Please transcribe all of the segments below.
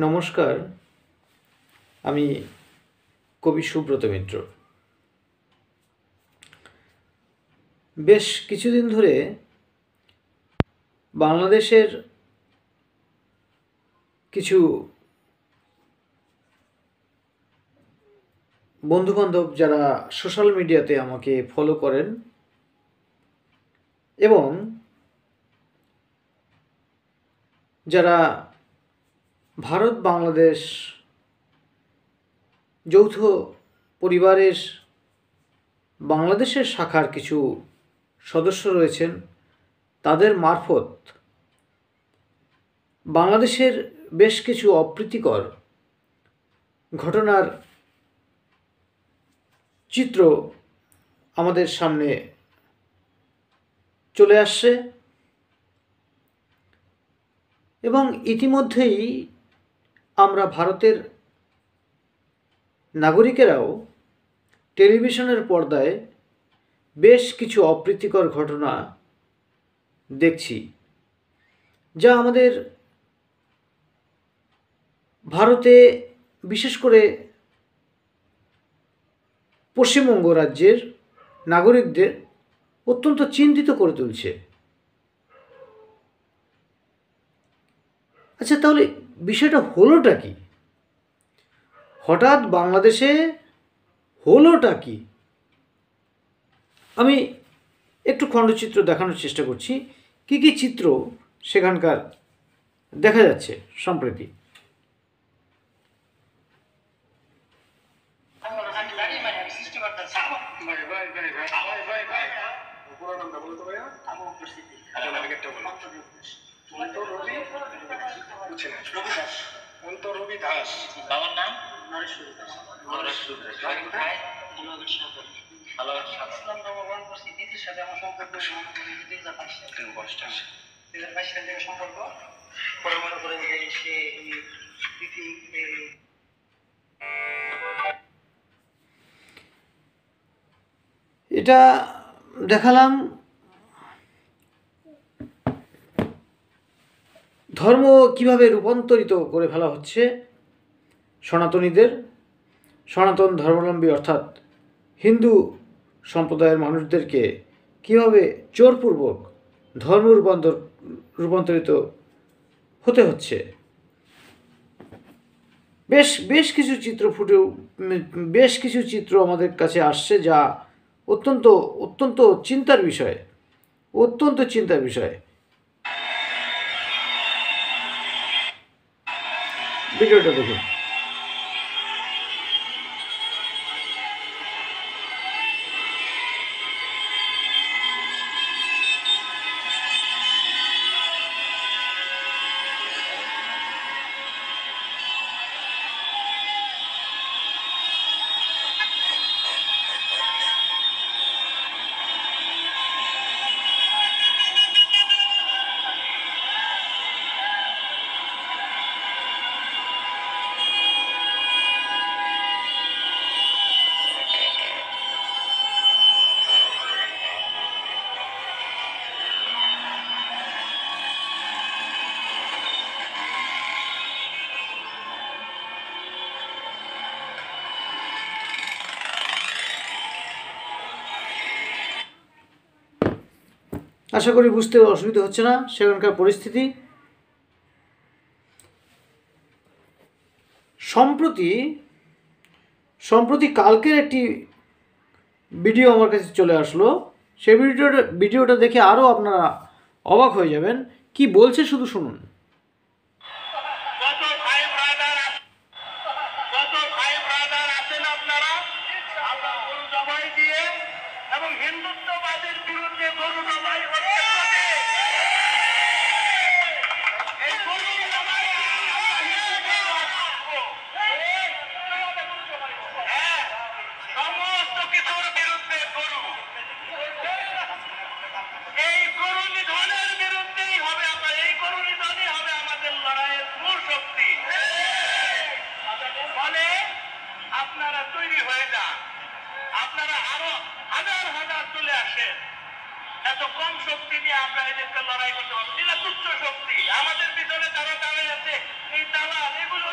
নমস্কার, আমি কবি সুব্রত মিত্র। বেশ কিছুদিন ধরে বাংলাদেশের কিছু বন্ধুবান্ধব যারা সোশ্যাল মিডিয়াতে আমাকে ফলো করেন এবং যারা ভারত বাংলাদেশ যৌথ পরিবারের বাংলাদেশের শাখার কিছু সদস্য রয়েছেন, তাদের মারফত বাংলাদেশের বেশ কিছু অপ্রীতিকর ঘটনার চিত্র আমাদের সামনে চলে আসছে এবং ইতিমধ্যেই আমরা ভারতের নাগরিকেরাও টেলিভিশনের পর্দায় বেশ কিছু অপ্রীতিকর ঘটনা দেখছি, যা আমাদের ভারতে বিশেষ করে পশ্চিমবঙ্গ রাজ্যের নাগরিকদের অত্যন্ত চিন্তিত করে তুলছে। আচ্ছা, তাহলে বিষয়টা হলোটা কি? হঠাৎ বাংলাদেশে হলোটা কি? আমি একটু খণ্ডচিত্র দেখানোর চেষ্টা করছি, কি কি চিত্র সেখানকার দেখা যাচ্ছে সম্প্রতি। রবি দাস, বাবার নাম নরেশ দাস। সাথে আমার সম্পর্ক 2022 সাল থেকে সম্পর্ক পরে মনে করে যে সে এটা দেখালাম ধর্ম কিভাবে রূপান্তরিত করে ফেলা হচ্ছে সনাতনীদের, সনাতন ধর্মাবলম্বী অর্থাৎ হিন্দু সম্প্রদায়ের মানুষদেরকে কিভাবে জোরপূর্বক ধর্ম রূপান্তরিত হতে হচ্ছে। বেশ কিছু চিত্র বেশ কিছু চিত্র আমাদের কাছে আসছে, যা অত্যন্ত চিন্তার বিষয়, ভিডিওটা দেখুন। আশা করি বুঝতে অসুবিধা হচ্ছে না সেখানকার পরিস্থিতি। সম্প্রতি কালকের একটি ভিডিও আমার কাছে চলে আসলো। সেই ভিডিওটা দেখে আরও আপনারা অবাক হয়ে যাবেন। কি বলছে শুধু শুনুন। হিন্দুত্ববাদের বিরুদ্ধে গরু জবাই সমস্ত কিছুর বিরুদ্ধে গরু, এই গরু নিধনের বিরুদ্ধেই হবে এই গরু নিধনই হবে আমাদের লড়াইয়ের মূল শক্তি। ফলে আপনারা তৈরি হয়ে যান, আপনারা আরো হাজার হাজার চলে আসেন। এত কম শক্তি নিয়ে আমরা এদেরকে লড়াই করতে পারবো না, তুচ্ছ শক্তি। আমাদের পিছনে যারা দাঁড়িয়ে আছে এই দালাল, এগুলো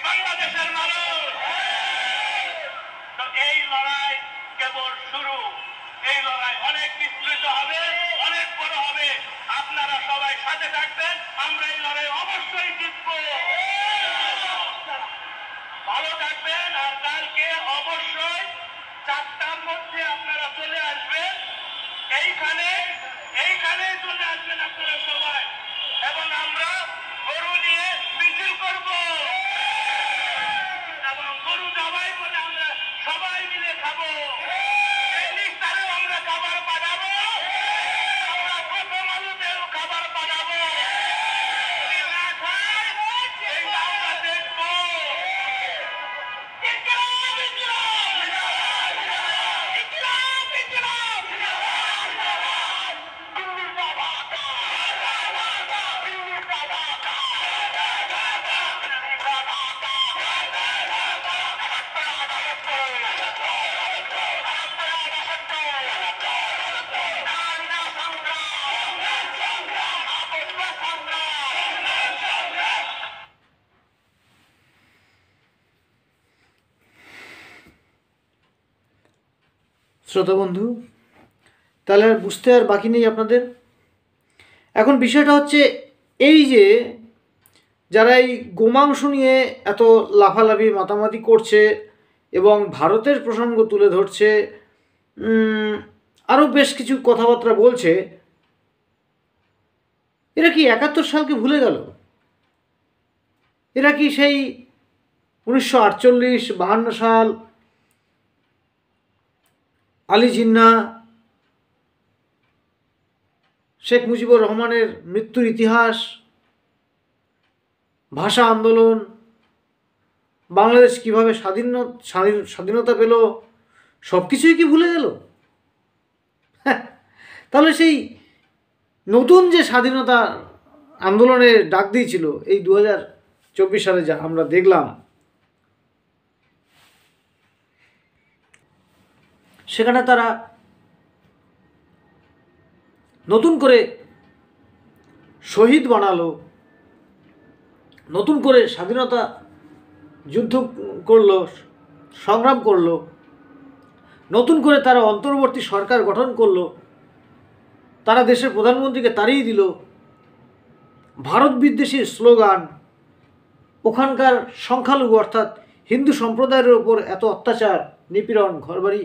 বাংলাদেশের মানুষ। তো এই লড়াই কেবল শুরু। এই লড়াই অনেক বিস্তৃত হবে, অনেক বড় হবে। আপনারা সবাই সাথে থাকবেন, আমরা এই লড়াই অবশ্যই জিতব। ভালো থাকবেন, আর কালকে অবশ্যই 4টার মধ্যে আপনারা চলে আসবেন। এইখানে এইখানে চলে আসবেন আপনারা সবাই, এবং আমরা গরু নিয়ে মিছিল করব, এবং গরু জবাই করে আমরা সবাই মিলে খাবো। তারেও আমরা খাবার পাঠাবো, আমরা প্রথম আলোতেও খাবার পাঠাবো। যদি না খায় এইটা আমরা দেখবো। ইনকিলাব, ইনকিলাব, ইনকিলাব, ইনকিলাব। শ্রোতা বন্ধু, তাহলে আর বুঝতে আর বাকি নেই আপনাদের। এখন বিষয়টা হচ্ছে এই যে যারা এই গোমাংস নিয়ে এত লাফালাফি মাতামাতি করছে এবং ভারতের প্রসঙ্গ তুলে ধরছে, আরও বেশ কিছু কথাবার্তা বলছে, এরা কি 71 সালকে ভুলে গেল? এরা কি সেই 1948-52 সাল আলী জিন্নাহ, শেখ মুজিবুর রহমানের মৃত্যুর ইতিহাস, ভাষা আন্দোলন, বাংলাদেশ কীভাবে স্বাধীনতা পেল, সব কিছুই কি ভুলে গেল? তাহলে সেই নতুন যে স্বাধীনতা আন্দোলনের ডাক দিয়েছিল এই 2024 সালে, যা আমরা দেখলাম, সেখানে তারা নতুন করে শহীদ বানালো, নতুন করে স্বাধীনতা যুদ্ধ করলো, সংগ্রাম করলো, নতুন করে তারা অন্তর্বর্তী সরকার গঠন করলো, তারা দেশের প্রধানমন্ত্রীকে তাড়িয়ে দিল, ভারত বিদ্বেষী স্লোগান, ওখানকার সংখ্যালঘু অর্থাৎ হিন্দু সম্প্রদায়ের ওপর এত অত্যাচার, নিপীড়ন, ঘরবাড়ি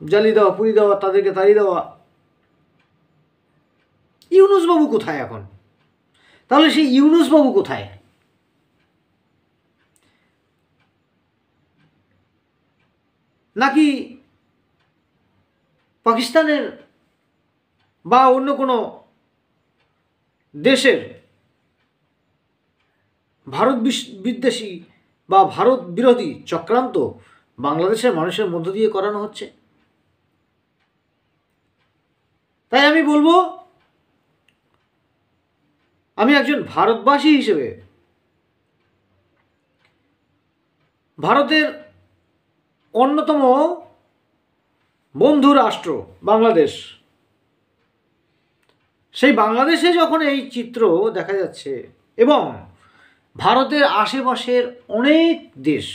জ্বালিয়ে দেওয়া, পুড়িয়ে দেওয়া, তাদেরকে তাড়িয়ে দেওয়া। ইউনূস বাবু কোথায় এখন? তাহলে সেই ইউনূস বাবু কোথায়? নাকি পাকিস্তানের বা অন্য কোনো দেশের ভারত বিদ্বেষী বা ভারত বিরোধী চক্রান্ত বাংলাদেশের মানুষের মধ্য দিয়ে করানো হচ্ছে? তাই আমি বলবো, আমি একজন ভারতবাসী হিসেবে ভারতের অন্যতম বন্ধু রাষ্ট্র বাংলাদেশ, সেই বাংলাদেশে যখন এই চিত্র দেখা যাচ্ছে এবং ভারতের আশেপাশের অনেক দেশ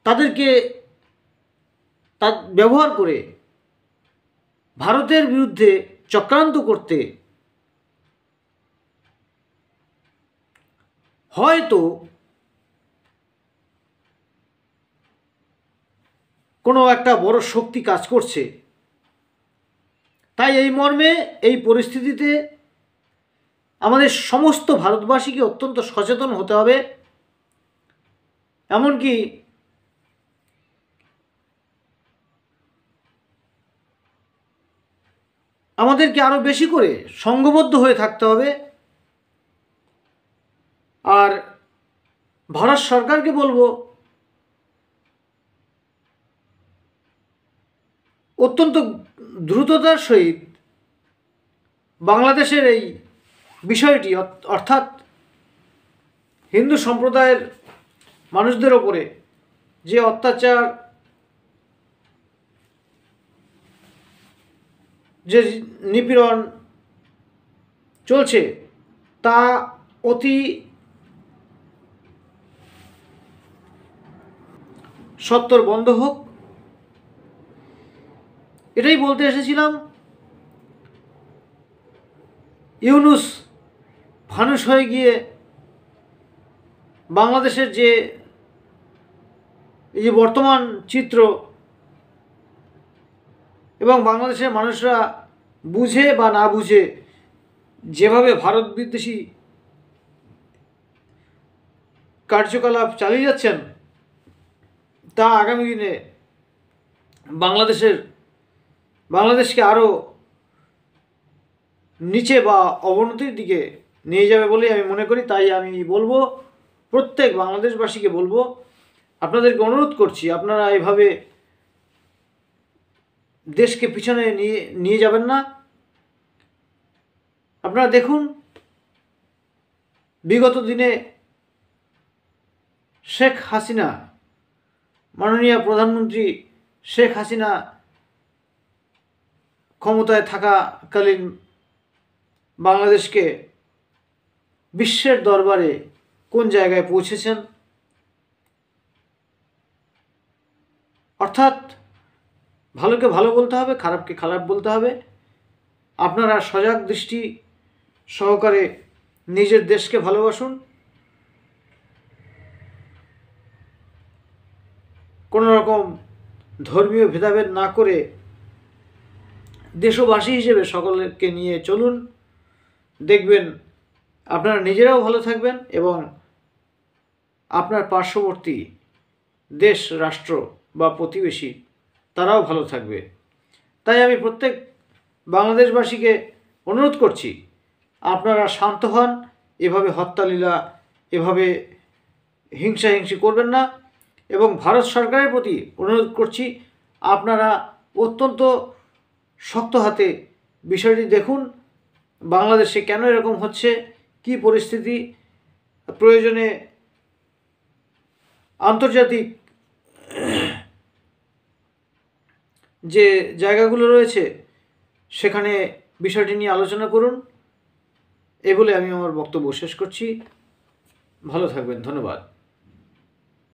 তাদেরকে ব্যবহার করে ভারতের বিরুদ্ধে চক্রান্ত করতে, হয়তো কোনো একটা বড় শক্তি কাজ করছে। তাই এই মর্মে এই পরিস্থিতিতে আমাদের সমস্ত ভারতবাসীকে অত্যন্ত সচেতন হতে হবে। এমনকি আমাদেরকে আরও বেশি করে সংঘবদ্ধ হয়ে থাকতে হবে। আর ভারত সরকারকে বলবো, অত্যন্ত দ্রুততার সহিত বাংলাদেশের এই বিষয়টি, অর্থাৎ হিন্দু সম্প্রদায়ের মানুষদের ওপরে যে অত্যাচার, যে নিপীড়ন চলছে, তা অতি সত্বর বন্ধ হোক, এটাই বলতে এসেছিলাম। ইউনূস ফানুস হয়ে গিয়ে বাংলাদেশের যে এই যে বর্তমান চিত্র এবং বাংলাদেশের মানুষরা বুঝে বা না বুঝে যেভাবে ভারত বিদ্বেষী কার্যকলাপ চালিয়ে যাচ্ছেন, তা আগামী দিনে বাংলাদেশকে আরও নিচে বা অবনতির দিকে নিয়ে যাবে বলে আমি মনে করি। তাই আমি বলবো, প্রত্যেক বাংলাদেশবাসীকে বলবো, আপনাদেরকে অনুরোধ করছি, আপনারা এভাবে দেশকে পিছনে নিয়ে যাবেন না। আপনারা দেখুন, বিগত দিনে শেখ হাসিনা, মাননীয় প্রধানমন্ত্রী শেখ হাসিনা ক্ষমতায় থাকাকালীন বাংলাদেশকে বিশ্বের দরবারে কোন জায়গায় পৌঁছেছেন। অর্থাৎ ভালোকে ভালো বলতে হবে, খারাপকে খারাপ বলতে হবে। আপনারা সজাগ দৃষ্টি সহকারে নিজের দেশকে ভালোবাসুন। কোনো রকম ধর্মীয় ভেদাভেদ না করে দেশবাসী হিসেবে সকলকে নিয়ে চলুন। দেখবেন আপনারা নিজেরাও ভালো থাকবেন এবং আপনার পার্শ্ববর্তী দেশ, রাষ্ট্র বা প্রতিবেশী তারাও ভালো থাকবে। তাই আমি প্রত্যেক বাংলাদেশবাসীকে অনুরোধ করছি, আপনারা শান্ত হন, এভাবে হত্যালীলা, এভাবে হিংসাহিংসি করবেন না। এবং ভারত সরকারের প্রতি অনুরোধ করছি, আপনারা অত্যন্ত শক্ত হাতে বিষয়টি দেখুন, বাংলাদেশে কেন এরকম হচ্ছে, কি পরিস্থিতি, প্রয়োজনে আন্তর্জাতিক যে জায়গাগুলো রয়েছে সেখানে বিষয়টি নিয়ে আলোচনা করুন। এই বলে আমি আমার বক্তব্য শেষ করছি। ভালো থাকবেন, ধন্যবাদ।